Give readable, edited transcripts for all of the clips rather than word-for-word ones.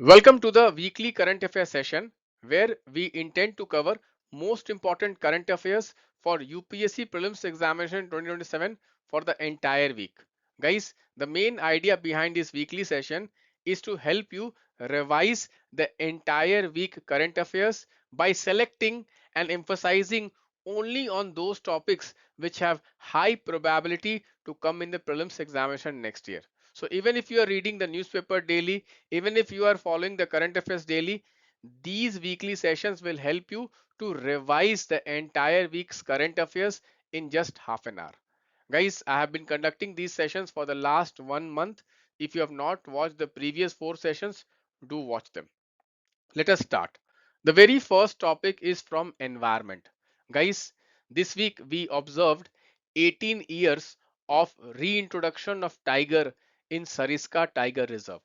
Welcome to the weekly current affairs session where we intend to cover most important current affairs for UPSC Prelims examination 2027 for the entire week. Guys, the main idea behind this weekly session is to help you revise the entire week current affairs by selecting and emphasizing only on those topics which have high probability to come in the prelims examination next year. So even if you are reading the newspaper daily, even if you are following the current affairs daily, these weekly sessions will help you to revise the entire week's current affairs in just half an hour. Guys, I have been conducting these sessions for the last 1 month. If you have not watched the previous 4 sessions, do watch them. Let us start. The very first topic is from environment. Guys, this week we observed 18 years of reintroduction of tiger in Sariska Tiger Reserve.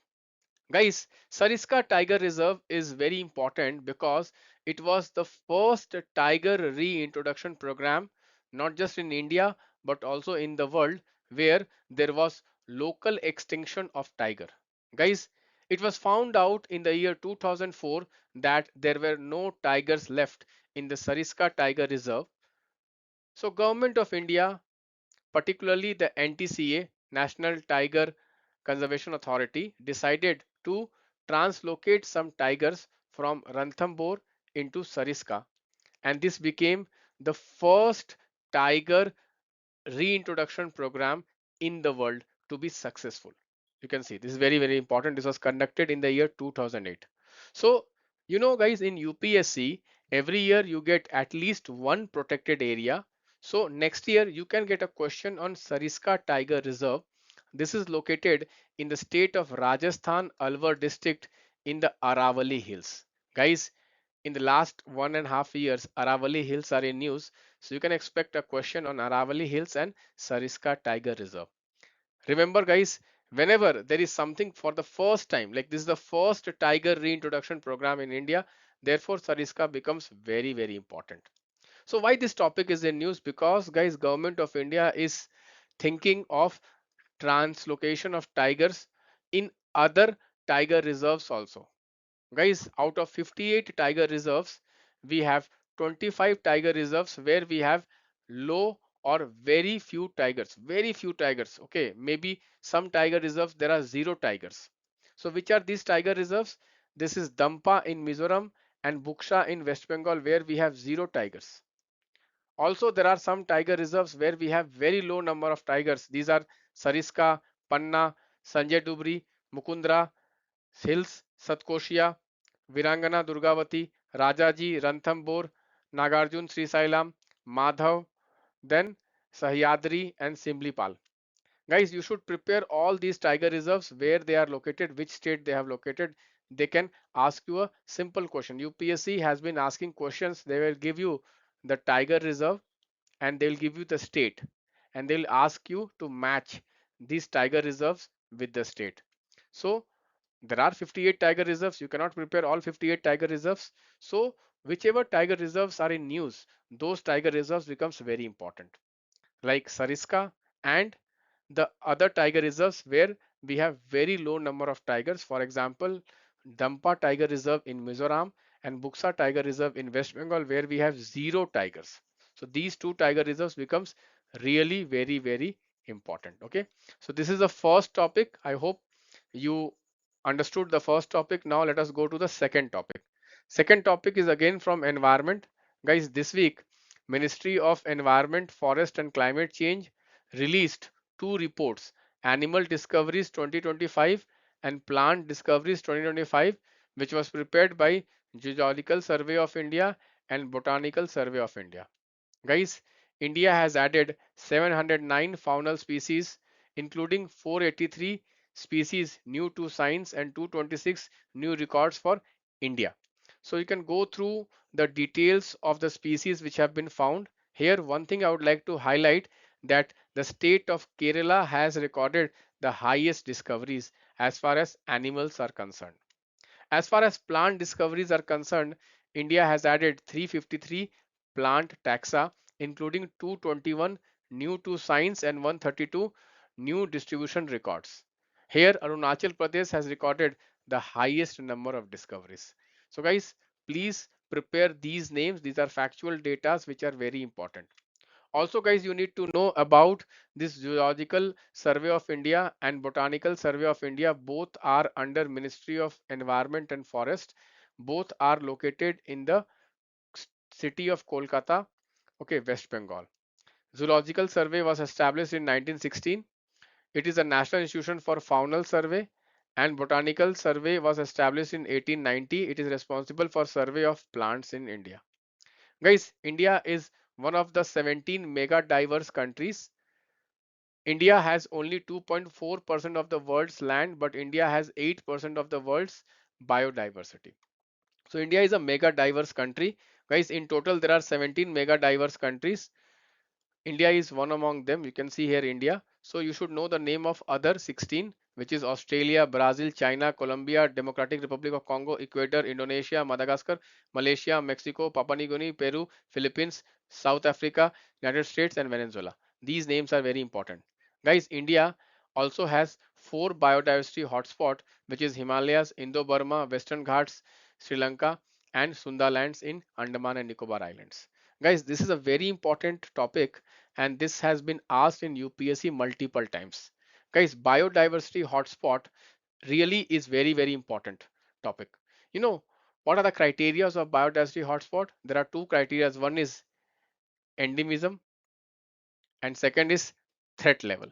Guys, Sariska Tiger Reserve is very important because it was the first tiger reintroduction program, not just in India, but also in the world where there was local extinction of tiger. Guys, it was found out in the year 2004 that there were no tigers left in the Sariska Tiger Reserve. So Government of India, particularly the NTCA, National Tiger Conservation Authority, decided to translocate some tigers from Ranthambore into Sariska, and this became the first tiger reintroduction program in the world to be successful. You can see this is very important. This was conducted in the year 2008. So guys, in UPSC every year you get at least one protected area. So next year you can get a question on Sariska Tiger Reserve. This is located in the state of Rajasthan, Alwar district, in the Aravali Hills. Guys, in the last 1.5 years, Aravali Hills are in news. So you can expect a question on Aravali Hills and Sariska Tiger Reserve. Remember guys, whenever there is something for the first time, like this is the first tiger reintroduction program in India, therefore Sariska becomes very important. So why this topic is in news? Because guys, Government of India is thinking of translocation of tigers in other tiger reserves also. Guys, out of 58 tiger reserves, we have 25 tiger reserves where we have low or very few tigers. Okay, maybe some tiger reserves there are zero tigers. So which are these tiger reserves? This is Dampa in Mizoram and Buksha in West Bengal where we have zero tigers. Also, there are some tiger reserves where we have very low number of tigers. These are Sariska, Panna, Sanjay Dubri, Mukundra Hills, Satkoshiya, Virangana Durgavati, Rajaji, Ranthambore, Nagarjun Srisailam, Madhav, then Sahyadri and Simlipal. Guys, you should prepare all these tiger reserves where they are located, which state they have located. They can ask you a simple question. UPSC has been asking questions. They will give you the tiger reserve and they will give you the state and they'll ask you to match these tiger reserves with the state. So there are 58 tiger reserves. You cannot prepare all 58 tiger reserves. So whichever tiger reserves are in news, those tiger reserves becomes very important, like Sariska and the other tiger reserves where we have very low number of tigers. For example, Dampa Tiger Reserve in Mizoram and Buksa Tiger Reserve in West Bengal where we have zero tigers. So these two tiger reserves becomes really very important. Okay, so this is the first topic. I hope you understood the first topic. Now let us go to the second topic. Second topic is again from environment. Guys, this week Ministry of Environment, Forest and Climate Change released two reports, Animal Discoveries 2025 and Plant Discoveries 2025, which was prepared by Geological Survey of India and Botanical Survey of India. Guys, India has added 709 faunal species, including 483 species new to science and 226 new records for India. So you can go through the details of the species which have been found. Here, one thing I would like to highlight that the state of Kerala has recorded the highest discoveries as far as animals are concerned. As far as plant discoveries are concerned, India has added 353 plant taxa, including 221 new to science and 132 new distribution records. Here, Arunachal Pradesh has recorded the highest number of discoveries. So guys, please prepare these names. These are factual data which are very important. Also guys, you need to know about this Zoological Survey of India and Botanical Survey of India. Both are under Ministry of Environment and Forest. Both are located in the city of Kolkata, okay, West Bengal. Zoological Survey was established in 1916. It is a national institution for faunal survey, and Botanical Survey was established in 1890. It is responsible for survey of plants in India. Guys, India is one of the 17 mega diverse countries. India has only 2.4% of the world's land, but India has 8% of the world's biodiversity. So India is a mega diverse country. Guys, in total there are 17 mega diverse countries. India is one among them. You can see here India. So you should know the name of other 16, which is Australia, Brazil, China, Colombia, Democratic Republic of Congo, Ecuador, Indonesia, Madagascar, Malaysia, Mexico, Papua New Guinea, Peru, Philippines, South Africa, United States, and Venezuela. These names are very important. Guys, India also has 4 biodiversity hotspot, which is Himalayas, Indo-Burma, Western Ghats, Sri Lanka, and Sundalands in Andaman and Nicobar Islands. Guys, this is a very important topic, and this has been asked in UPSC multiple times. Guys, biodiversity hotspot really is very important topic. You know, what are the criteria of biodiversity hotspot? There are two criteria. One is endemism and second is threat level.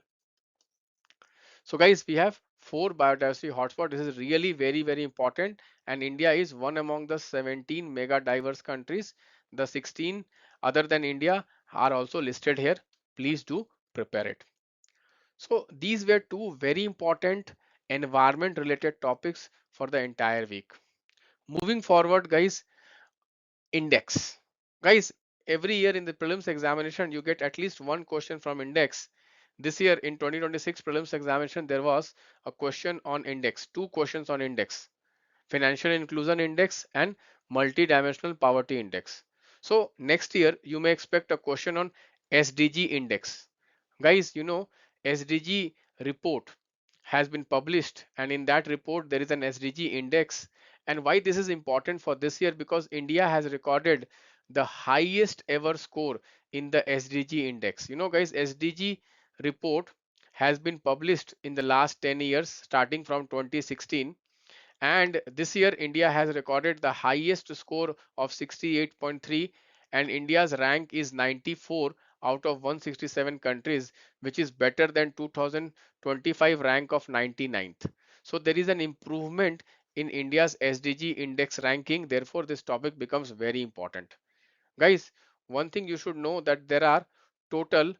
So guys, we have 4 biodiversity hotspots. This is really very important, and India is one among the 17 mega diverse countries. The 16 other than India are also listed here. Please do prepare it. So these were two very important environment related topics for the entire week. Moving forward, guys, index. Guys, every year in the prelims examination, you get at least one question from index. This year in 2026 prelims examination, there was a question on index, two questions on index, financial inclusion index and multidimensional poverty index. So next year, you may expect a question on SDG index. Guys, you know, SDG report has been published, and in that report there is an SDG index. And why this is important for this year? Because India has recorded the highest ever score in the SDG index. You know guys, SDG report has been published in the last 10 years starting from 2016, and this year India has recorded the highest score of 68.3, and India's rank is 94 out of 167 countries, which is better than 2025 rank of 99th. So there is an improvement in India's SDG index ranking. Therefore, this topic becomes very important. Guys, one thing you should know that there are total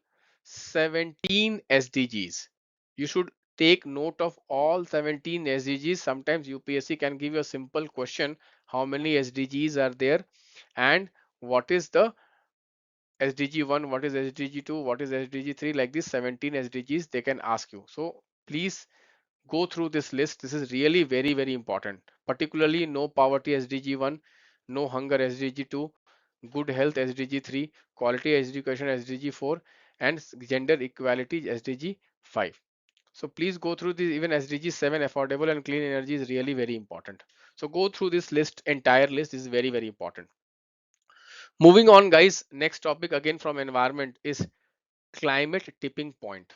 17 SDGs. You should take note of all 17 SDGs. Sometimes UPSC can give you a simple question, how many SDGs are there and what is the SDG 1, what is SDG 2, what is SDG 3, like this 17 SDGs they can ask you. So please go through this list. This is really very important. Particularly no poverty SDG 1, no hunger SDG 2, good health SDG 3, quality education SDG 4, and gender equality SDG 5. So please go through this. Even SDG 7, affordable and clean energy, is really very important. So go through this list, entire list. This is very important. Moving on guys, next topic again from environment is climate tipping point.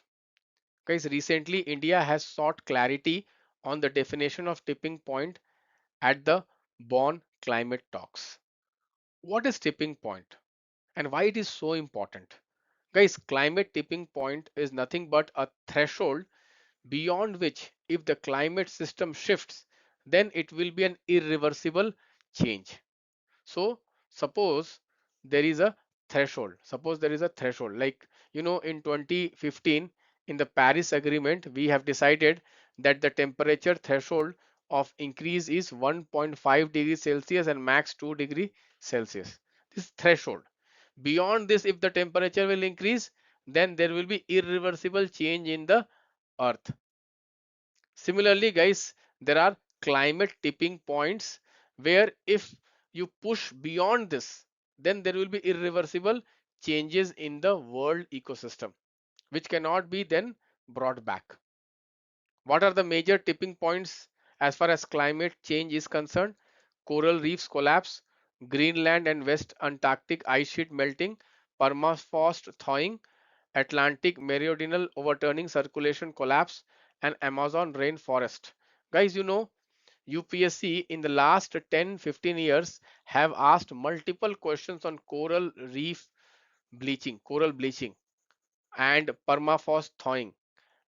Guys, recently India has sought clarity on the definition of tipping point at the Bonn climate talks. What is tipping point and why it is so important? Guys, climate tipping point is nothing but a threshold beyond which if the climate system shifts, then it will be an irreversible change. So suppose there is a suppose there is a threshold, like you know, in 2015 in the Paris Agreement, we have decided that the temperature threshold of increase is 1.5 degrees Celsius and max 2 degree Celsius. This threshold. Beyond this, if the temperature will increase, then there will be irreversible change in the earth. Similarly, guys, there are climate tipping points where if you push beyond this, then there will be irreversible changes in the world ecosystem, which cannot be then brought back. What are the major tipping points As far as climate change is concerned, coral reefs collapse, Greenland and West Antarctic ice sheet melting, permafrost thawing, Atlantic meridional overturning circulation collapse, and Amazon rainforest. Guys, you know, UPSC in the last 10-15 years have asked multiple questions on coral bleaching and permafrost thawing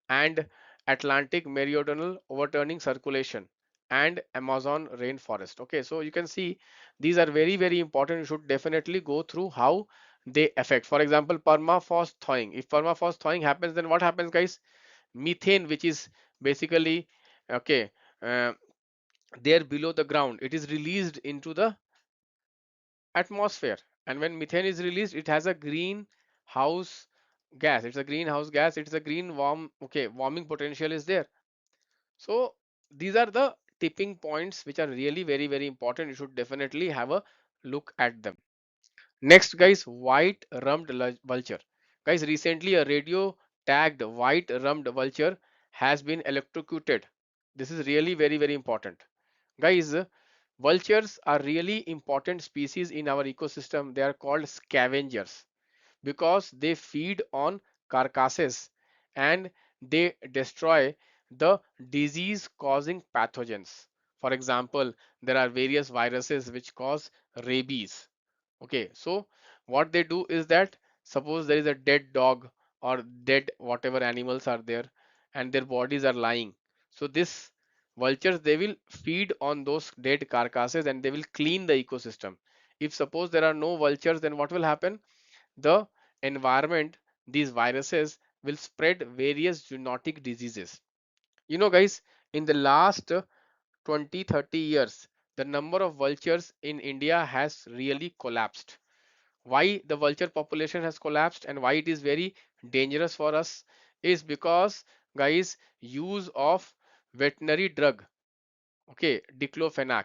and Atlantic meridional overturning circulation and Amazon rainforest. Okay, so you can see these are very, very important. You should definitely go through how they affect. For example, permafrost thawing. If permafrost thawing happens, then what happens, guys? Methane, which is basically okay, uh, there below the ground, it is released into the atmosphere, and when methane is released, it has a greenhouse gas. It's a greenhouse gas. It's a green warm. Okay, warming potential is there. So these are the tipping points which are really very, very important. You should definitely have a look at them. Next, guys, white rumped vulture. Guys, recently a radio tagged white rumped vulture has been electrocuted. This is really very, very important. Guys, vultures are really important species in our ecosystem. They are called scavengers because they feed on carcasses and they destroy the disease causing pathogens. For example, there are various viruses which cause rabies. Okay, so what they do is that suppose there is a dead dog or dead whatever animals are there and their bodies are lying. So this vultures, they will feed on those dead carcasses and they will clean the ecosystem. If suppose there are no vultures, then what will happen? The environment, these viruses will spread various zoonotic diseases. You know, guys, in the last 20-30 years, the number of vultures in India has really collapsed. Why the vulture population has collapsed and why it is very dangerous for us is because, guys, use of veterinary drug, okay, diclofenac.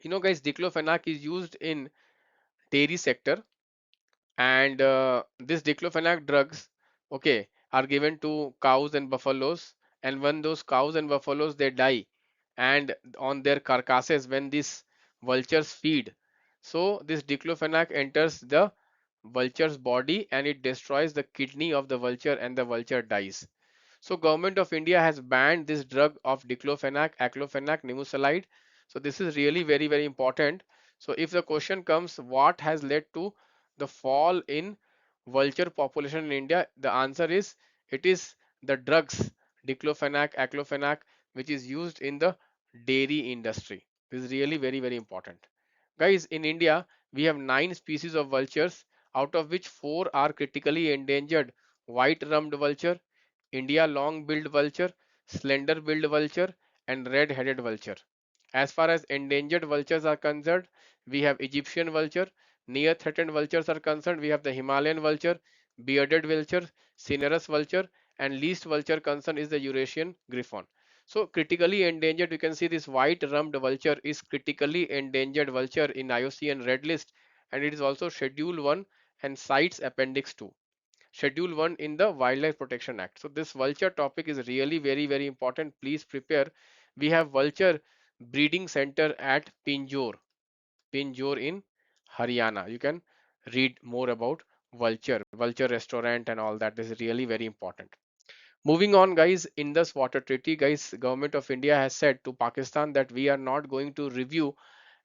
You know, guys, diclofenac is used in dairy sector, and this diclofenac drugs, okay, are given to cows and buffaloes, and when those cows and buffaloes they die and on their carcasses when these vultures feed, so this diclofenac enters the vulture's body and it destroys the kidney of the vulture and the vulture dies. So government of India has banned this drug of diclofenac, aclofenac, nimesulide. So this is really very, very important. So if the question comes, what has led to the fall in vulture population in India? The answer is it is the drugs diclofenac, aclofenac, which is used in the dairy industry. This is really very, very important. Guys, in India, we have 9 species of vultures, out of which 4 are critically endangered. White rumped vulture, India long-billed vulture, slender-billed vulture, and red-headed vulture. As far as endangered vultures are concerned, we have Egyptian vulture. Near threatened vultures are concerned, we have the Himalayan vulture, bearded vulture, cinereous vulture, and least vulture concern is the Eurasian griffon. So critically endangered, you can see this white rumped vulture is critically endangered vulture in IUCN Red List, and it is also Schedule 1 and CITES Appendix 2. Schedule 1 in the Wildlife Protection Act. So this vulture topic is really very, very important. Please prepare. We have vulture breeding center at Pinjore in Haryana. You can read more about vulture restaurant and all that. This is really very important. Moving on, guys, Indus Water Treaty, guys, Government of India has said to Pakistan that we are not going to review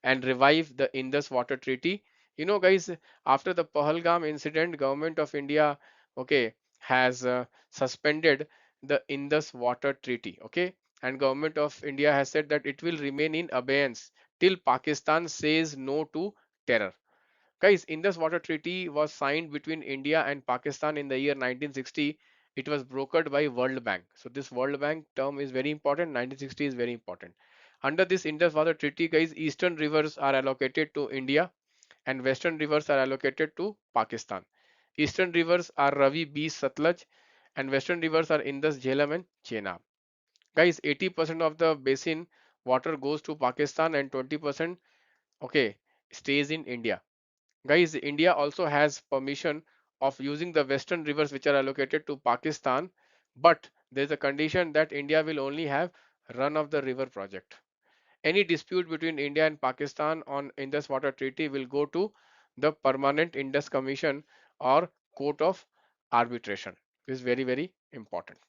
and revive the Indus Water Treaty. You know, guys, after the Pahalgam incident, Government of India, okay, has suspended the Indus Water Treaty, okay, and Government of India has said that it will remain in abeyance till Pakistan says no to terror. Guys, Indus Water Treaty was signed between India and Pakistan in the year 1960. It was brokered by World Bank. So this World Bank term is very important. 1960 is very important. Under this Indus Water Treaty, guys, eastern rivers are allocated to India and western rivers are allocated to Pakistan. Eastern rivers are Ravi, Beas, Satluj, and western rivers are Indus, Jhelum, and Chenab. Guys, 80% of the basin water goes to Pakistan and 20% okay stays in India. Guys, India also has permission of using the western rivers which are allocated to Pakistan, but there is a condition that India will only have run of the river project. Any dispute between India and Pakistan on Indus Water Treaty will go to the Permanent Indus Commission or Court of Arbitration. This is very, very important.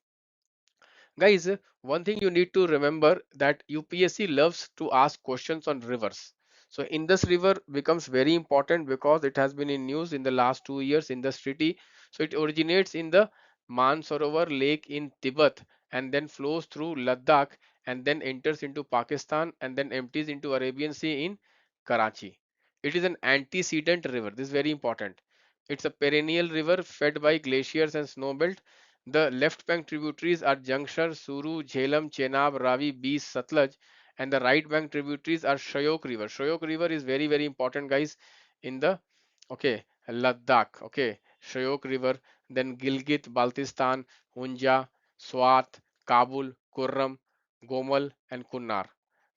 Guys, one thing you need to remember that UPSC loves to ask questions on rivers. So Indus River becomes very important because it has been in news in the last 2 years in the treaty. So it originates in the Mansarovar Lake in Tibet and then flows through Ladakh and then enters into Pakistan and then empties into Arabian Sea in Karachi. It is an antecedent river. This is very important. It's a perennial river fed by glaciers and snowmelt. The left bank tributaries are Jangshar, Suru, Jhelum, Chenab, Ravi, Beas, Satluj, and the right bank tributaries are Shyok River. Shyok River is very, very important, guys, in the Ladakh. Okay, Shyok River, then Gilgit, Baltistan, Hunja, Swat, Kabul, Kurram, Gomal, and Kunnar.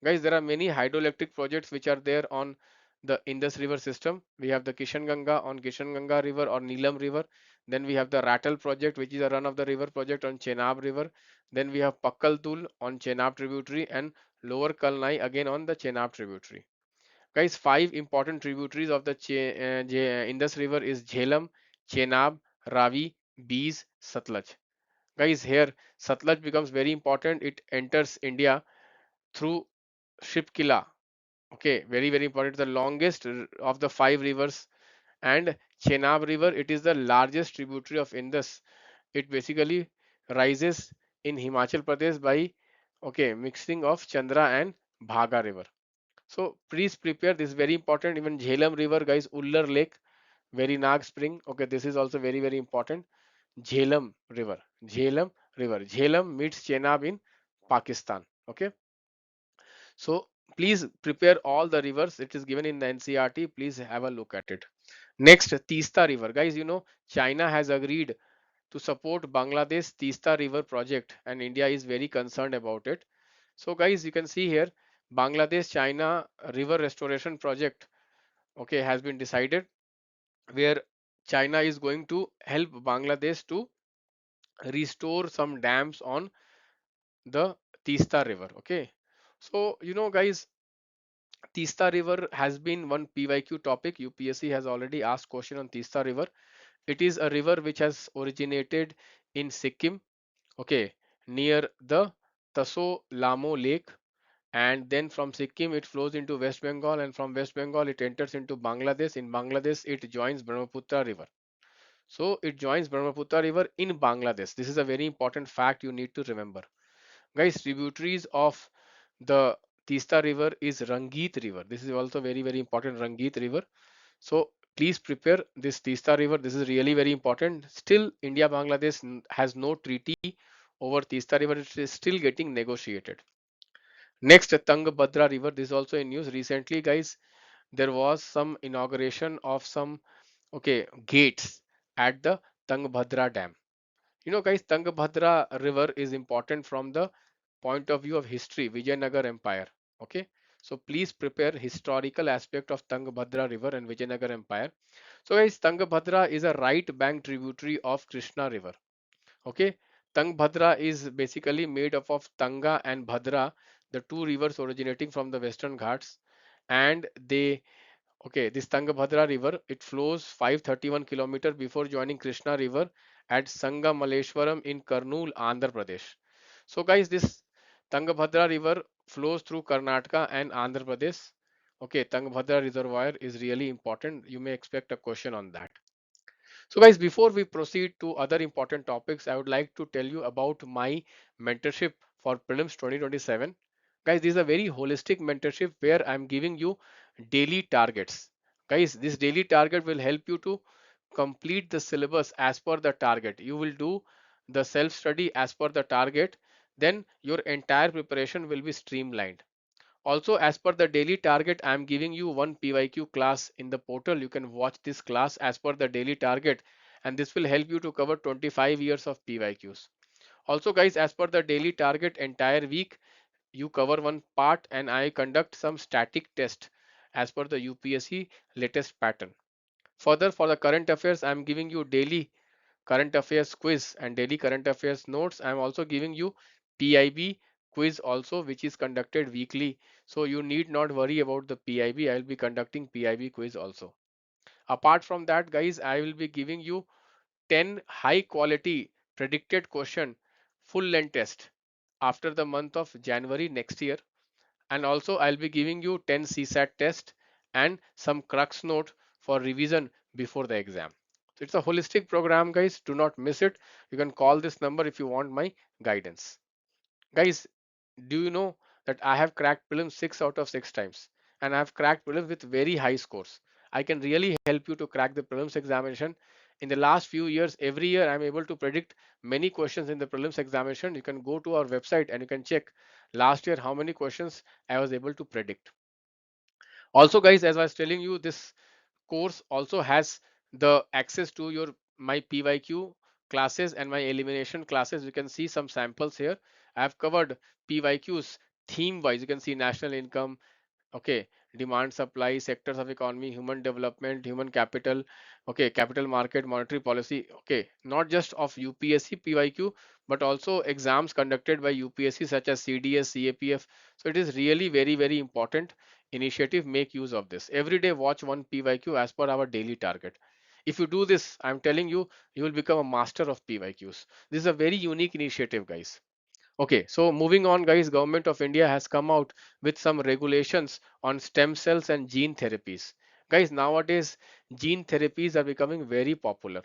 Guys, there are many hydroelectric projects which are there on the Indus River system. We have the Kishan Ganga on Kishan Ganga River or Neelam River. Then we have the Rattle project, which is a run of the river project on Chenab River. Then we have Pakkaltul on Chenab tributary and Lower Kalnai again on the Chenab tributary. Guys, five important tributaries of the Indus River is Jhelum, Chenab, Ravi, Beas, Satluj. Guys, here Satluj becomes very important. It enters India through Shipkila. Okay, very, very important. The longest of the five rivers, and Chenab River, it is the largest tributary of Indus. It basically rises in Himachal Pradesh by mixing of Chandra and Bhaga River. So please prepare. This is very important. Even Jhelum River, guys, Ullar Lake, Verinag Spring. Okay, this is also very, very important. Jhelum River, Jhelum River. Jhelum meets Chenab in Pakistan. Okay, so please prepare all the rivers. It is given in the NCRT. Please have a look at it. Next, Teesta River. Guys, China has agreed to support Bangladesh Teesta River project and India is very concerned about it. So guys, you can see here Bangladesh China river restoration project has been decided where China is going to help Bangladesh to restore some dams on the Teesta River. Okay. So guys, Teesta River has been one PYQ topic. UPSC has already asked question on Teesta River. It is a river which has originated in Sikkim, okay, near the Taso Lamo Lake, and then from Sikkim it flows into West Bengal, and from West Bengal it enters into Bangladesh. In Bangladesh it joins Brahmaputra River. So it joins Brahmaputra River in Bangladesh. This is a very important fact you need to remember. Guys, tributaries of the Teesta River is Rangit River. This is also very, very important, Rangit River. So please prepare this Teesta River. This is really very important. Still, India Bangladesh has no treaty over Teesta River. It is still getting negotiated. Next, Tungabhadra River. This is also in news recently, guys. There was some inauguration of some gates at the Tungabhadra Dam. Guys, Tungabhadra River is important from the point of view of history, Vijayanagar Empire. Okay, so please prepare historical aspect of Tungabhadra River and Vijayanagar Empire. So guys, Tungabhadra is a right bank tributary of Krishna River. Okay, Tungabhadra is basically made up of Tanga and Bhadra, the two rivers originating from the Western Ghats, and this Tungabhadra River, it flows 531 kilometers before joining Krishna River at Sangamaleshwaram in Kurnool, Andhra Pradesh. So guys, this Tungabhadra River flows through Karnataka and Andhra Pradesh. Okay, Tungabhadra Reservoir is really important. You may expect a question on that. So guys, before we proceed to other important topics, I would like to tell you about my mentorship for Prelims 2027. Guys, this is a very holistic mentorship where I'm giving you daily targets. Guys, this daily target will help you to complete the syllabus as per the target. You will do the self-study as per the target. Then your entire preparation will be streamlined. Also, as per the daily target, I am giving you one PYQ class in the portal. You can watch this class as per the daily target, and this will help you to cover 25 years of PYQs. Also, guys, as per the daily target, entire week you cover one part, and I conduct some static test as per the UPSC latest pattern. Further, for the current affairs, I am giving you daily current affairs quiz and daily current affairs notes. I am also giving you PIB quiz also, which is conducted weekly. So you need not worry about the PIB. I will be conducting PIB quiz also. Apart from that, guys, I will be giving you 10 high quality predicted question full length test after the month of January next year. And also I'll be giving you 10 CSAT test and some crux note for revision before the exam. So it's a holistic program, guys. Do not miss it. You can call this number if you want my guidance. Guys, do you know that I have cracked prelims 6 out of 6 times, and I have cracked prelims with very high scores. I can really help you to crack the prelims examination. In the last few years, every year I'm able to predict many questions in the prelims examination. You can go to our website and you can check last year how many questions I was able to predict. Also, guys, as I was telling you, this course also has the access to your my PYQ classes and my elimination classes. You can see some samples here. I have covered PYQs theme wise. You can see national income, okay, demand supply, sectors of economy, human development, human capital, okay, capital market, monetary policy, okay, not just of UPSC PYQ but also exams conducted by UPSC such as CDS, CAPF. So it is really very important initiative. Make use of this. Every day watch one PYQ as per our daily target. If you do this, I'm telling you, you will become a master of PYQs. This is a very unique initiative, guys. Okay, so moving on, guys, Government of India has come out with some regulations on stem cells and gene therapies. Guys, nowadays gene therapies are becoming very popular.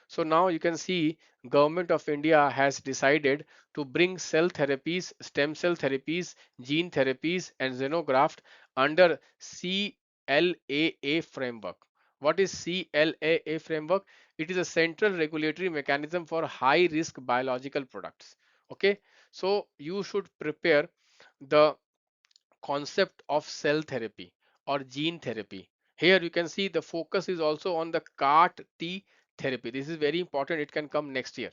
So now you can see Government of India has decided to bring cell therapies, stem cell therapies, gene therapies and xenograft under CLAA framework. What is CLAA framework? It is a central regulatory mechanism for high risk biological products. Okay, so you should prepare the concept of cell therapy or gene therapy. Here you can see the focus is also on the CAR T therapy. This is very important. It can come next year.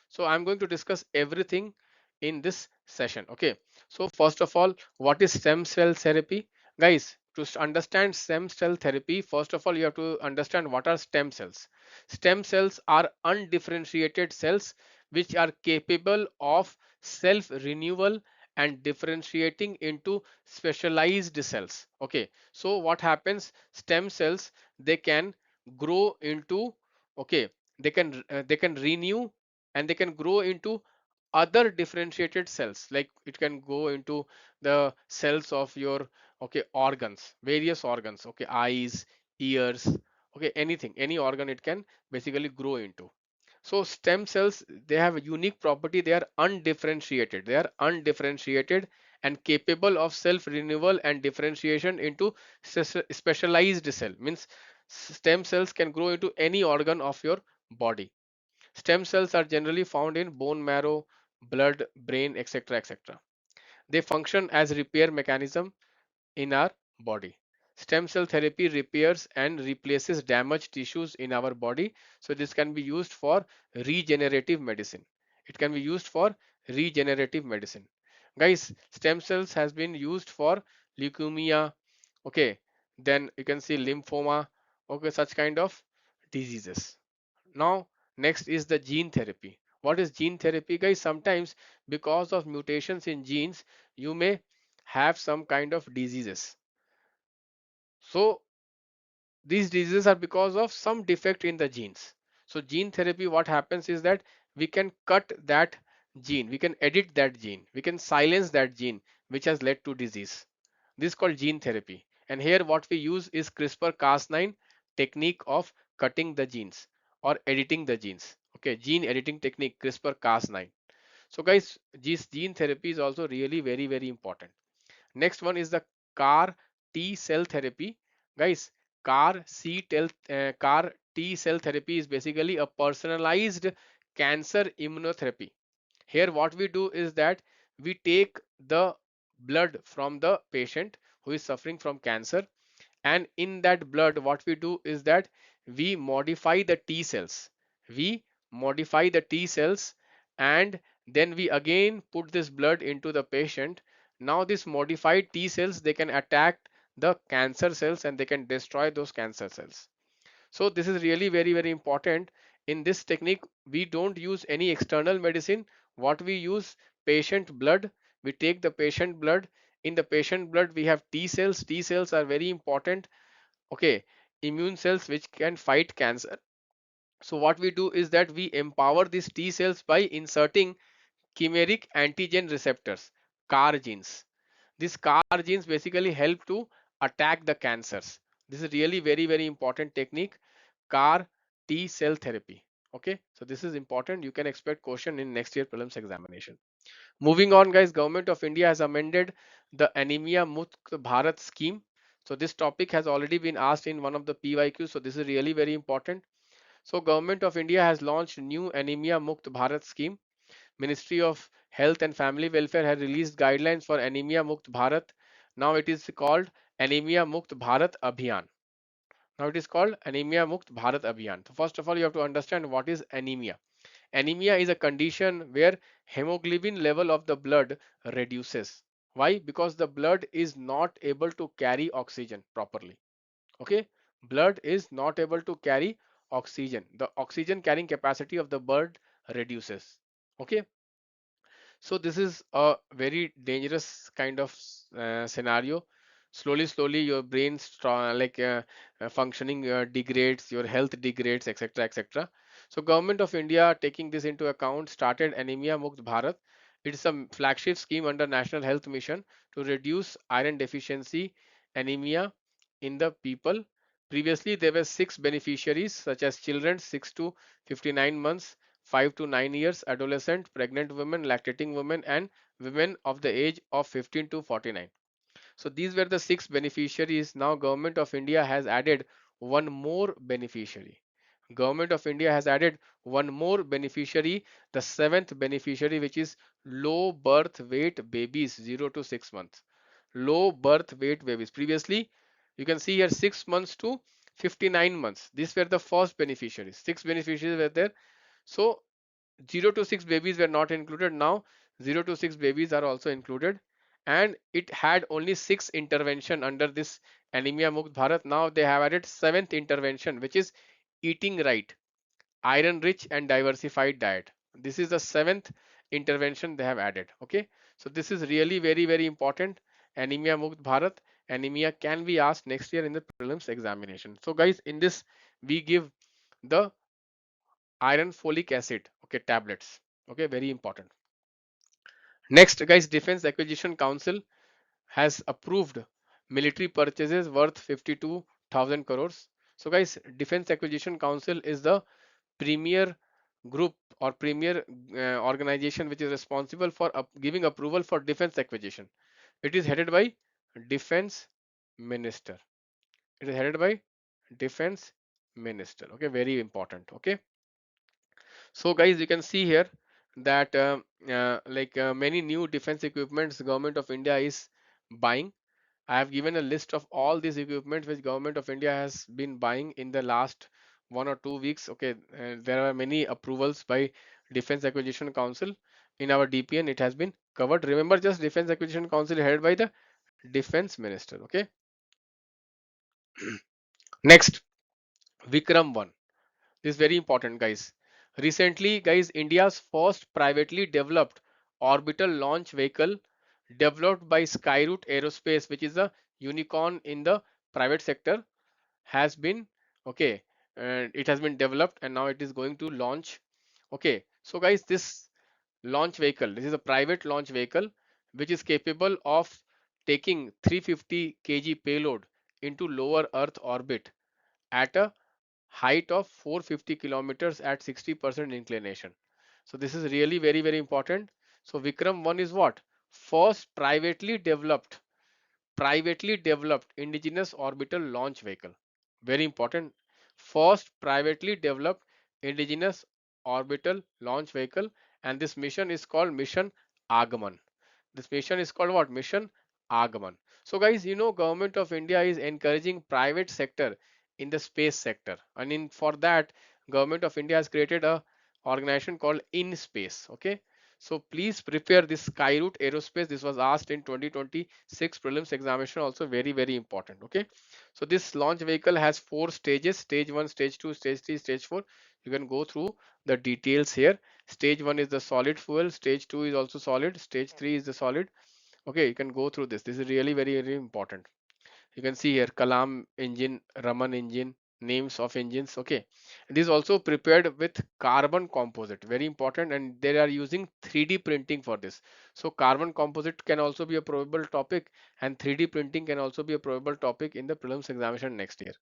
So I'm going to discuss everything in this session. Okay. So first of all, what is stem cell therapy? Guys, to understand stem cell therapy, first of all, you have to understand what are stem cells. Stem cells are undifferentiated cells which are capable of self renewal and differentiating into specialized cells. Okay. So what happens? Stem cells, they can grow into, okay, they can renew and they can grow into other differentiated cells, like it can go into the cells of your, okay, organs, various organs, okay, eyes, ears, okay, anything, any organ it can basically grow into. So stem cells, they have a unique property. They are undifferentiated and capable of self renewal and differentiation into specialized cell. Means stem cells can grow into any organ of your body. Stem cells are generally found in bone marrow, blood, brain, etc. etc. They function as repair mechanism in our body. Stem cell therapy repairs and replaces damaged tissues in our body. So this can be used for regenerative medicine. It can be used for regenerative medicine. Guys, stem cells has been used for leukemia, okay, then you can see lymphoma, okay, such kind of diseases. Now, next is the gene therapy. What is gene therapy, guys? Sometimes because of mutations in genes, you may have some kind of diseases. So these diseases are because of some defect in the genes. So gene therapy, what happens is that we can cut that gene, we can edit that gene, we can silence that gene which has led to disease. This is called gene therapy. And here what we use is CRISPR-Cas9 technique of cutting the genes or editing the genes. Okay, gene editing technique, CRISPR-Cas9. So guys, this gene therapy is also really very important. Next one is the CAR T cell therapy. Guys, CAR T cell therapy is basically a personalized cancer immunotherapy. Here what we do is that we take the blood from the patient who is suffering from cancer, and in that blood what we do is that we modify the T cells. We modify the T cells and then we again put this blood into the patient. Now this modified T cells, they can attack the cancer cells and they can destroy those cancer cells. So this is really very important. In this technique we don't use any external medicine. What we use, patient blood, We take the patient blood. In the patient blood, we have T cells. T cells are very important. Okay, immune cells which can fight cancer. So what we do is that we empower these T cells by inserting chimeric antigen receptors, CAR genes. These CAR genes basically help to attack the cancers. This is really very important technique, CAR T cell therapy. Okay, so this is important. You can expect question in next year prelims examination. Moving on, guys, Government of India has amended the Anemia Mukt Bharat scheme. So this topic has already been asked in one of the PYQs. So this is really very important. So Government of India has launched new Anemia Mukt Bharat scheme. Ministry of Health and Family Welfare has released guidelines for Anemia Mukt Bharat. Now it is called Anemia Mukt Bharat Abhiyan. Now it is called Anemia Mukt Bharat Abhiyan. So first of all, you have to understand what is anemia. Anemia is a condition where hemoglobin level of the blood reduces. Why? Because the blood is not able to carry oxygen properly. Okay, blood is not able to carry oxygen. The oxygen carrying capacity of the blood reduces. Okay, so this is a very dangerous kind of scenario. Slowly your brain functioning degrades, your health degrades, etc., etc. So Government of India, taking this into account, started Anemia Mukt Bharat. It's a flagship scheme under National Health Mission to reduce iron deficiency anemia in the people. Previously, there were 6 beneficiaries, such as children 6 to 59 months, 5 to 9 years, adolescent, pregnant women, lactating women, and women of the age of 15 to 49. So these were the 6 beneficiaries. Now Government of India has added one more beneficiary. Government of India has added one more beneficiary, the seventh beneficiary, which is low birth weight babies 0 to 6 months. Low birth weight babies. Previously, you can see here 6 months to 59 months. These were the first beneficiaries. 6 beneficiaries were there. So 0 to 6 babies were not included. Now 0 to 6 babies are also included, and it had only 6 intervention under this Anemia Mukt Bharat. Now they have added 7th intervention, which is eating right, iron rich and diversified diet. This is the 7th intervention they have added. Okay, so this is really very important. Anemia Mukt Bharat. Anemia can be asked next year in the prelims examination. So guys, in this we give the iron folic acid, okay, tablets. Okay, very important. Next, guys, Defense Acquisition Council has approved military purchases worth 52,000 crores. So guys, Defense Acquisition Council is the premier group or premier organization which is responsible for giving approval for defense acquisition. It is headed by defense minister. It is headed by defense minister. Okay, very important. Okay, so guys, you can see here that many new defense equipments government of India is buying. I have given a list of all these equipment which government of India has been buying in the last 1 or 2 weeks. Okay, there are many approvals by Defense Acquisition Council. In our DPN, it has been covered. Remember, just Defense Acquisition Council headed by the Defense Minister. Okay. Next, Vikram 1. This is very important, guys. Recently, guys, India's first privately developed orbital launch vehicle developed by Skyroot Aerospace, which is a unicorn in the private sector, has been okay, and it has been developed and now it is going to launch. Okay, so guys, this launch vehicle, this is a private launch vehicle which is capable of taking 350 kg payload into lower Earth orbit at a height of 450 kilometers at 60% inclination. So this is really very important. So Vikram 1 is what? First privately developed indigenous orbital launch vehicle. Very important. First privately developed indigenous orbital launch vehicle, and this mission is called Mission Agaman. This mission is called what? Mission Agaman. So guys, you know, government of India is encouraging private sector in the space sector, and for that, government of India has created a organization called InSpace. Okay, So please prepare this Skyroot Aerospace. This was asked in 2026 prelims examination, also very, very important. Okay. So this launch vehicle has 4 stages: stage 1, stage 2, stage 3, stage 4. You can go through the details here. Stage 1 is the solid fuel, stage 2 is also solid, stage 3 is the solid. Okay, you can go through this. This is really very, very important. You can see here Kalam engine, Raman engine, names of engines. Okay, this is also prepared with carbon composite, very important, and they are using 3D printing for this. So carbon composite can also be a probable topic, and 3D printing can also be a probable topic in the prelims examination next year.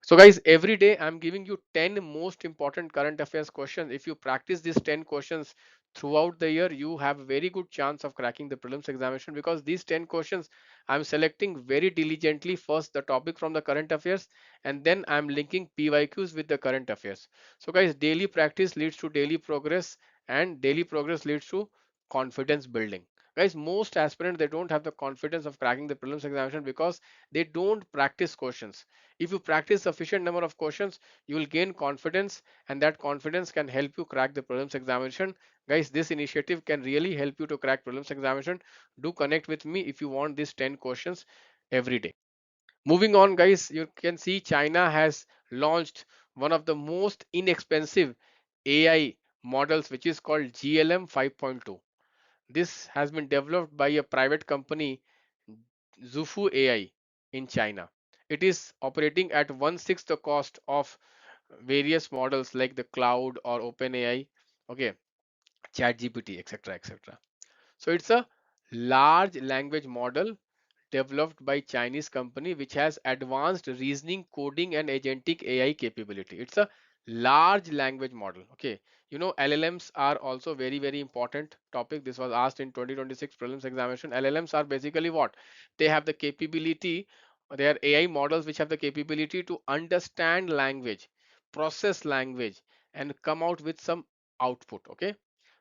So guys, every day I'm giving you 10 most important current affairs questions. If you practice these 10 questions throughout the year, you have a very good chance of cracking the prelims examination, because these 10 questions I'm selecting very diligently. First the topic from the current affairs, and then I'm linking PYQs with the current affairs. So guys, daily practice leads to daily progress, and daily progress leads to confidence building. Guys, most aspirants, they don't have the confidence of cracking the prelims examination because they don't practice questions. If you practice sufficient number of questions, you will gain confidence, and that confidence can help you crack the prelims examination. Guys, this initiative can really help you to crack prelims examination. Do connect with me if you want these 10 questions every day. Moving on, guys, you can see China has launched one of the most inexpensive AI models, which is called GLM 5.2. This has been developed by a private company, Zufu AI, in China. It is operating at one-sixth the cost of various models like the cloud or OpenAI, okay, ChatGPT, etc., etc. So it's a large language model developed by Chinese company which has advanced reasoning, coding, and agentic AI capability. It's a large language model. Okay, you know LLMs are also very, very important topic. This was asked in 2026 prelims examination. LLMs are basically what? They have the capability, they are AI models which have the capability to understand language, process language, and come out with some output. Okay,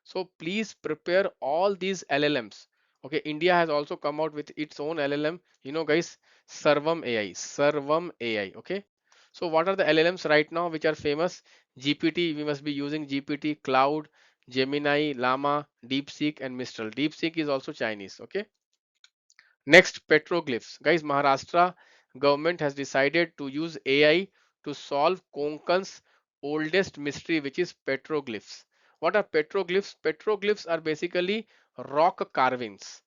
so please prepare all these LLMs. Okay, India has also come out with its own LLM, you know guys, Servam AI. Okay, so what are the LLMs right now which are famous? GPT, we must be using GPT, Cloud, Gemini, Llama, DeepSeek, and Mistral. DeepSeek is also Chinese. Okay, next, petroglyphs. Guys, Maharashtra government has decided to use AI to solve Konkan's oldest mystery, which is petroglyphs. What are petroglyphs? Petroglyphs are basically rock carvings.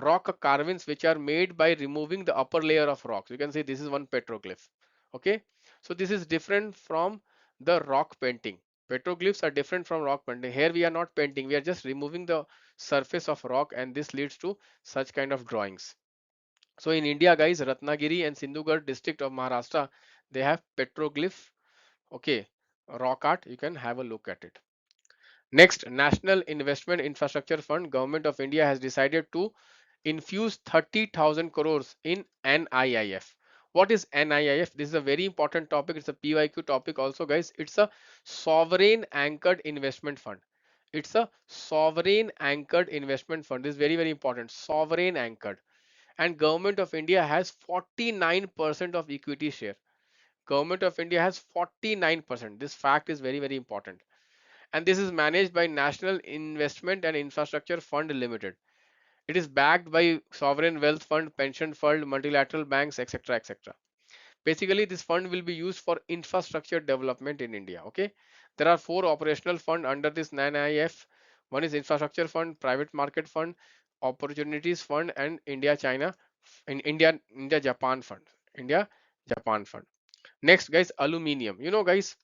Rock carvings which are made by removing the upper layer of rocks. You can see this is one petroglyph. Okay, so this is different from the rock painting. Petroglyphs are different from rock painting. Here we are not painting, we are just removing the surface of rock, and this leads to such kind of drawings. So in India, guys, Ratnagiri and Sindhugarh district of Maharashtra, they have petroglyph, okay, rock art. You can have a look at it. Next, National Investment Infrastructure Fund, Government of India has decided to infuse 30,000 crores in NIIF. What is NIIF? This is a very important topic. It's a PYQ topic also, guys. It's a sovereign anchored investment fund. It's a sovereign anchored investment fund. This is very, very important. Sovereign anchored. And Government of India has 49% of equity share. Government of India has 49%. This fact is very, very important. And this is managed by National Investment and Infrastructure Fund Limited. It is backed by sovereign wealth fund, pension fund, multilateral banks, etc., etc. Basically, this fund will be used for infrastructure development in India. Okay, there are 4 operational funds under this NIIF. One is infrastructure fund, private market fund, opportunities fund, and India China in India Japan fund. India Japan fund. Next, guys, aluminium. You know, guys,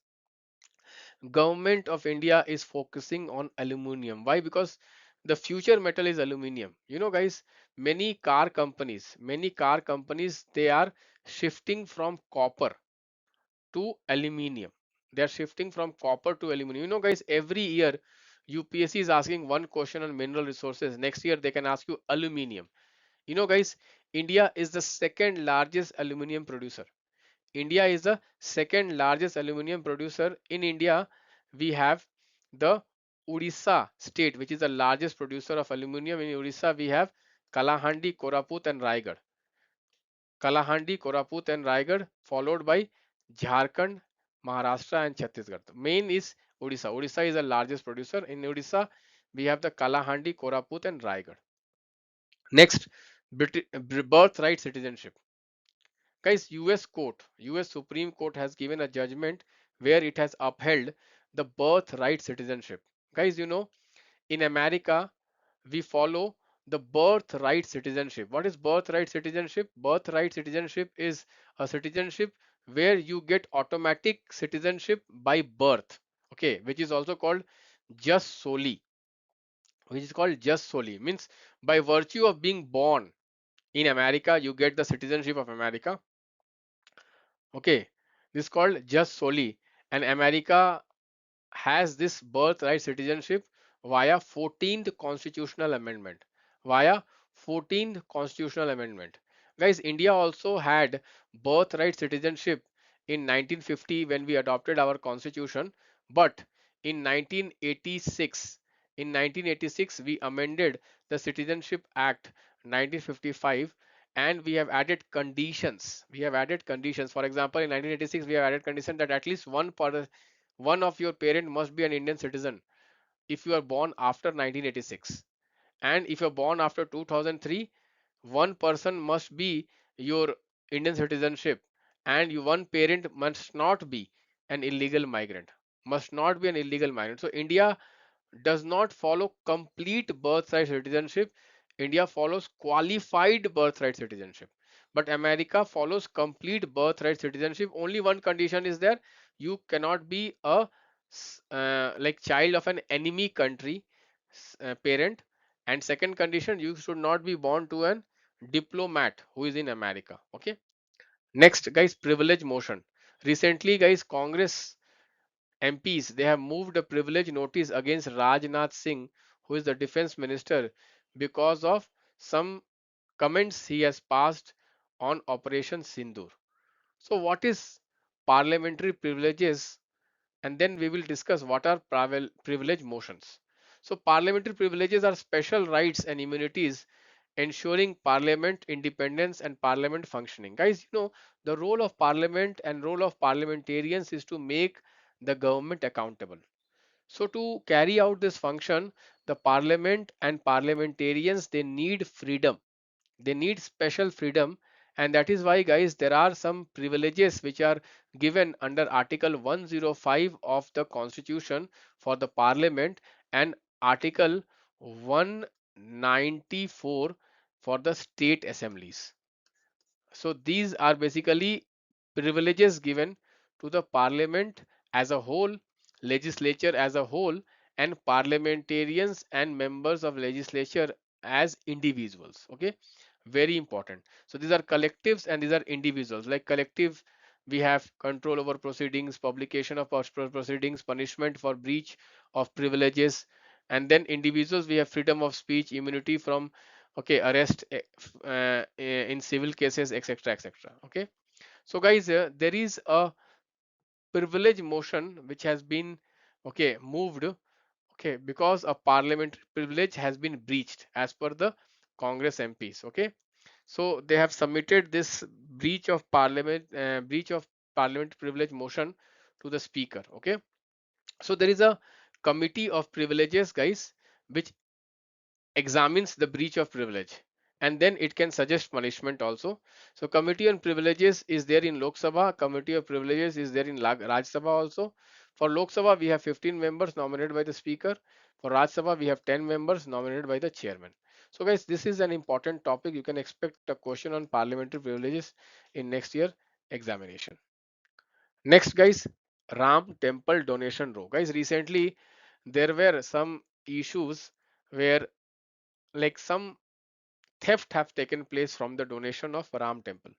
government of India is focusing on aluminium. Why? Because the future metal is aluminium. You know, guys, many car companies, they are shifting from copper to aluminium. They are shifting from copper to aluminium. You know, guys, every year UPSC is asking one question on mineral resources. Next year they can ask you aluminium. You know, guys, India is the second largest aluminium producer. India is the second largest aluminium producer. In India, we have the Odisha state, which is the largest producer of aluminium. In Odisha, we have Kalahandi, Koraput, and Raigad. Kalahandi, Koraput, and Raigad, followed by Jharkhand, Maharashtra, and Chhattisgarh. The main is Odisha. Odisha is the largest producer. In Odisha, We have the Kalahandi, Koraput, and Raigad. Next, birthright citizenship. Guys, US Supreme Court has given a judgment where it has upheld the birthright citizenship. Guys, in America, we follow the birthright citizenship. What is birthright citizenship? Birthright citizenship is a citizenship where you get automatic citizenship by birth. Okay, which is also called jus soli, means by virtue of being born in America, you get the citizenship of America. Okay, this is called jus soli, and America has this birthright citizenship via 14th constitutional amendment. Via 14th constitutional amendment. Guys, India also had birthright citizenship in 1950 when we adopted our constitution, but in 1986, we amended the Citizenship Act 1955, and we have added conditions. For example, in 1986 we have added condition that at least one of your parent must be an Indian citizen if you are born after 1986, and if you're born after 2003, one person must be your Indian citizenship, and one parent must not be an illegal migrant. So India does not follow complete birthright citizenship. India follows qualified birthright citizenship. But America follows complete birthright citizenship. Only one condition is there. You cannot be a like child of an enemy country parent. And second condition, you should not be born to an diplomat who is in America. Okay. Next, guys, privilege motion. Recently, guys, Congress MPs, they have moved a privilege notice against Rajnath Singh, who is the defense minister, because of some comments he has passed on Operation Sindoor. So what is parliamentary privileges? And then we will discuss what are privilege motions. So parliamentary privileges are special rights and immunities ensuring parliament independence and parliament functioning. Guys, the role of parliament and role of parliamentarians is to make the government accountable. So to carry out this function, the parliament and parliamentarians, they need freedom. They need special freedom, and that is why, guys, there are some privileges which are given under Article 105 of the Constitution for the Parliament and Article 194 for the state assemblies. So these are basically privileges given to the parliament as a whole, legislature as a whole, and parliamentarians and members of legislature as individuals. Okay, very important. So these are collectives and these are individuals. Like collective, we have control over proceedings, publication of proceedings, punishment for breach of privileges, and then individuals, we have freedom of speech, immunity from arrest in civil cases, etc., etc. Okay, so guys, there is a privilege motion which has been moved, because a parliamentary privilege has been breached as per the Congress MPs. Okay, so they have submitted this breach of parliament privilege motion to the speaker. Okay, so there is a committee of privileges, guys, which examines the breach of privilege, and then it can suggest punishment also. So committee on privileges is there in Lok Sabha, committee of privileges is there in Raj Sabha also. For Lok Sabha we have 15 members nominated by the speaker. For Raj Sabha we have 10 members nominated by the chairman. So guys, this is an important topic. You can expect a question on parliamentary privileges in next year examination. Next, guys, Ram temple donation row. Guys, recently there were some issues where like some theft have taken place from the donation of Ram temple.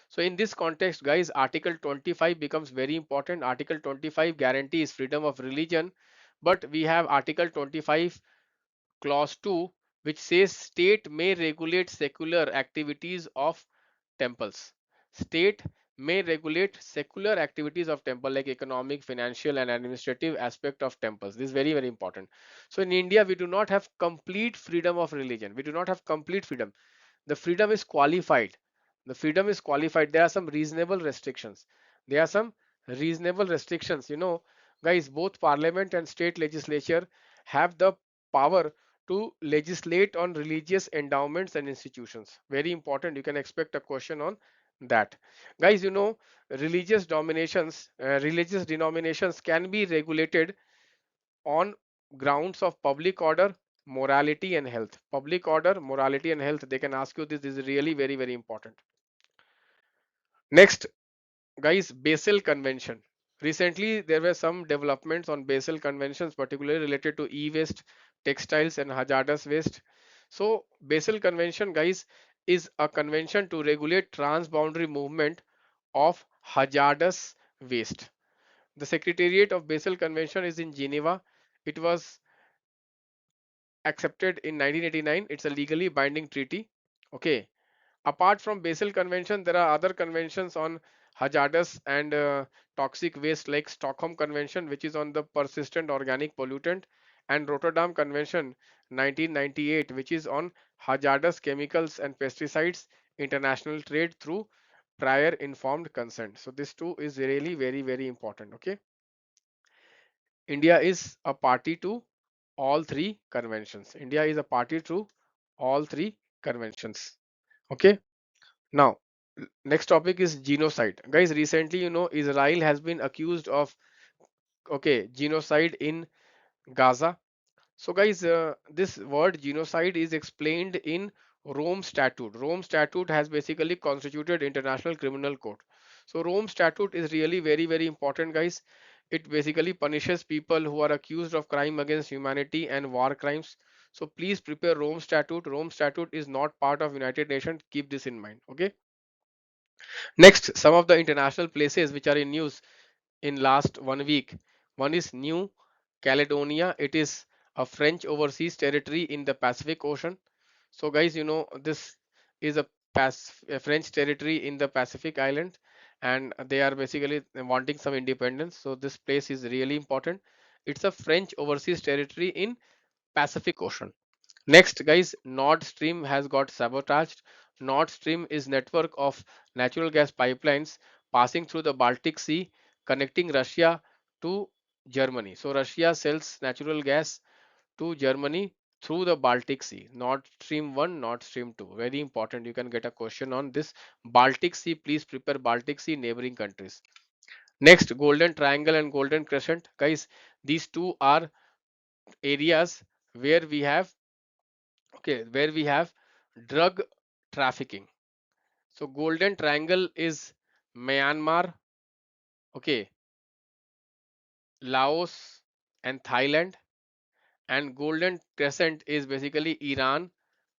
So in this context, guys, Article 25 becomes very important. Article 25 guarantees freedom of religion, but we have Article 25 clause 2 which says state may regulate secular activities of temples. State may regulate secular activities of temple like economic, financial and administrative aspect of temples. This is very, very important. So in India, we do not have complete freedom of religion. We do not have complete freedom. The freedom is qualified. There are some reasonable restrictions. Guys, both parliament and state legislature have the power to legislate on religious endowments and institutions. Very important. You can expect a question on that. Guys, you know, religious denominations can be regulated on grounds of public order, morality, and health. Public order, morality, and health. They can ask you this. This is really very, very important. Next, guys, Basel Convention. Recently, there were some developments on Basel Conventions, particularly related to e-waste, textiles, and hazardous waste. So, Basel Convention, guys, is a convention to regulate transboundary movement of hazardous waste. The Secretariat of Basel Convention is in Geneva. It was accepted in 1989. It's a legally binding treaty. Okay. Apart from Basel Convention, there are other conventions on hazardous and toxic waste like Stockholm Convention, which is on the persistent organic pollutant, and Rotterdam Convention 1998, which is on hazardous chemicals and pesticides, international trade through prior informed consent. So this too is really very, very important. Okay. India is a party to all three conventions. India is a party to all three conventions. Okay. Now, next topic is genocide. Guys, recently, you know, Israel has been accused of, okay, genocide in Gaza. So, guys, this word genocide is explained in Rome Statute. Rome Statute has basically constituted International Criminal Court. So, Rome Statute is really very, very important, guys. It basically punishes people who are accused of crime against humanity and war crimes. So, please prepare Rome Statute. Rome Statute is not part of United Nations. Keep this in mind. Okay. Next, some of the international places which are in news in last 1 week. One is New Caledonia. It is a French overseas territory in the Pacific Ocean. So guys, you know, this is a French territory in the Pacific island, and they are basically wanting some independence. So this place is really important. It's a French overseas territory in Pacific Ocean. Next, guys, Nord Stream has got sabotaged. Nord Stream is network of natural gas pipelines passing through the Baltic Sea, connecting Russia to Germany. So Russia sells natural gas to Germany through the Baltic Sea. Nord Stream 1, Nord Stream 2. Very important. You can get a question on this. Baltic Sea. Please prepare Baltic Sea neighboring countries. Next, Golden Triangle and Golden Crescent. Guys, these two are areas where we have, okay, where we have drug trafficking. So Golden Triangle is Myanmar, okay, Laos and Thailand, and Golden Crescent is basically Iran,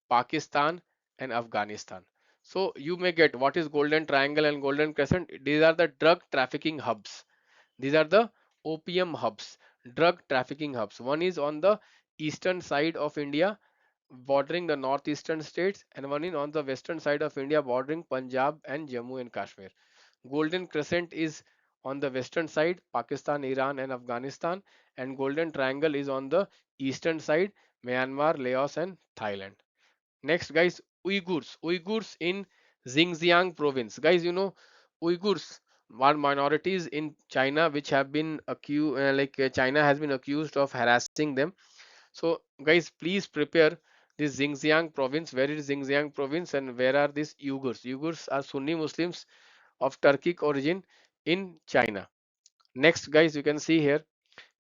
Pakistan, and Afghanistan. So you may get what is Golden Triangle and Golden Crescent. These are the drug trafficking hubs. These are the opium hubs, drug trafficking hubs. One is on the eastern side of India, bordering the northeastern states, and one is on the western side of India, bordering Punjab and Jammu and Kashmir. Golden Crescent is on the western side, Pakistan, Iran, and Afghanistan, and Golden Triangle is on the eastern side, Myanmar, Laos, and Thailand. Next, guys, Uyghurs. Uyghurs in Xinjiang province. Guys, you know, Uyghurs are minorities in China which have been accused, China has been accused of harassing them. So, guys, please prepare this Xinjiang province. Where is Xinjiang province and where are these Uyghurs? Uyghurs are Sunni Muslims of Turkic origin in China. Next, guys, you can see here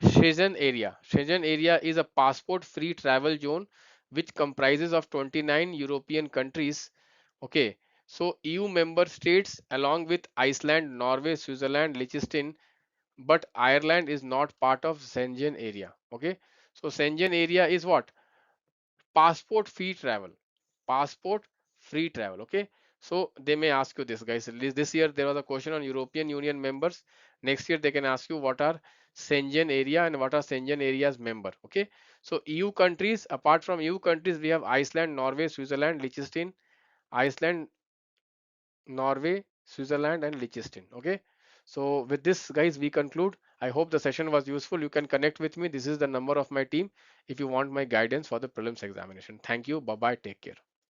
Schengen area. Schengen area is a passport-free travel zone which comprises of 29 European countries. Okay, so EU member states along with Iceland, Norway, Switzerland, Liechtenstein, but Ireland is not part of Schengen area. Okay, so Schengen area is what? Passport free travel. Passport free travel. Okay, so they may ask you this, guys. This year there was a question on European Union members. Next year they can ask you what are Schengen area and what are Schengen areas member. Okay, so EU countries, apart from EU countries, we have Iceland, Norway, Switzerland, Liechtenstein. Iceland, Norway, Switzerland, and Liechtenstein. Okay, so with this, guys, we conclude. I hope the session was useful. You can connect with me. This is the number of my team if you want my guidance for the prelims examination. Thank you. Bye bye. Take care.